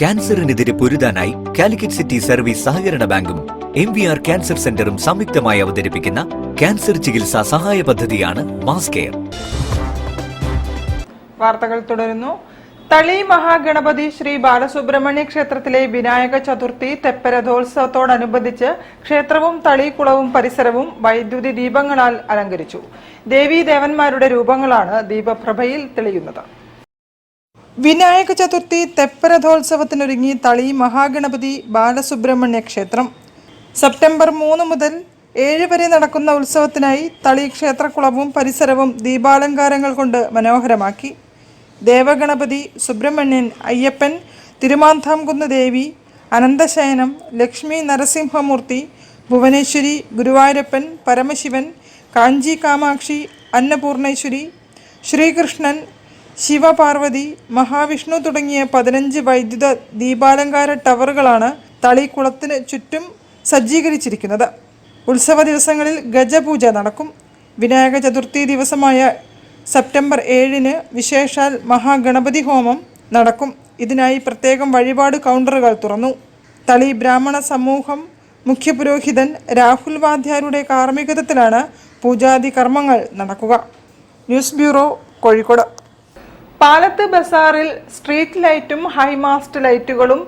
ക്യാൻസറിനെതിരെ പൊരുതാനായി Calicut city service സഹകരണ ബാങ്കും MVR cancer സെന്ററും സംയുക്തമായി അവതരിപ്പിക്കുന്ന ക്യാൻസർ ചികിത്സാ സഹായ പദ്ധതിയാണ് മാസ് കെയർ. വാർത്തകൾ തുടരുന്നു. തളി മഹാഗണപതി ശ്രീ ബാലസുബ്രഹ്മണ്യ ക്ഷേത്രത്തിലെ വിനായക ചതുർത്ഥി തെപ്പരഥോത്സവത്തോടനുബന്ധിച്ച് ക്ഷേത്രവും തളിക്കുളവും പരിസരവും വൈദ്യുതി ദീപങ്ങളാൽ അലങ്കരിച്ചു. ദേവീദേവന്മാരുടെ രൂപങ്ങളാണ് ദീപപ്രഭയിൽ തെളിയുന്നത്. വിനായക ചതുർത്ഥി തെപ്പരഥോത്സവത്തിനൊരുങ്ങി തളി മഹാഗണപതി ബാലസുബ്രഹ്മണ്യ ക്ഷേത്രം. സെപ്റ്റംബർ 3 മുതൽ 7 വരെ നടക്കുന്ന ഉത്സവത്തിനായി തളി ക്ഷേത്രക്കുളവും പരിസരവും ദീപാലങ്കാരങ്ങൾ കൊണ്ട് മനോഹരമാക്കി. ദേവഗണപതി, സുബ്രഹ്മണ്യൻ, അയ്യപ്പൻ, തിരുമാന്താംകുന്ന് ദേവി, അനന്തശയനം, ലക്ഷ്മി നരസിംഹമൂർത്തി, ഭുവനേശ്വരി, ഗുരുവായൂരപ്പൻ, പരമശിവൻ, കാഞ്ചി കാമാക്ഷി, അന്നപൂർണേശ്വരി, ശ്രീകൃഷ്ണൻ, ശിവപാർവതി, മഹാവിഷ്ണു തുടങ്ങിയ 15 വൈദ്യുത ദീപാലങ്കാര ടവറുകളാണ് തളിക്കുളത്തിന് ചുറ്റും സജ്ജീകരിച്ചിരിക്കുന്നത്. ഉത്സവ ദിവസങ്ങളിൽ ഗജപൂജ നടക്കും. വിനായക ചതുർത്ഥി ദിവസമായ സെപ്റ്റംബർ 7-ന് വിശേഷാൽ മഹാഗണപതി ഹോമം നടക്കും. ഇതിനായി പ്രത്യേകം വഴിപാട് കൗണ്ടറുകൾ തുറന്നു. തളി ബ്രാഹ്മണ സമൂഹം മുഖ്യപുരോഹിതൻ രാഹുൽ വാദ്യാരുടെ കാർമ്മികത്വത്തിലാണ് പൂജാതി കർമ്മങ്ങൾ നടക്കുക. News bureau, Kozhikode. പാലത്ത് ബസാറിൽ സ്ട്രീറ്റ് ലൈറ്റും ഹൈമാസ്റ്റ് ലൈറ്റുകളും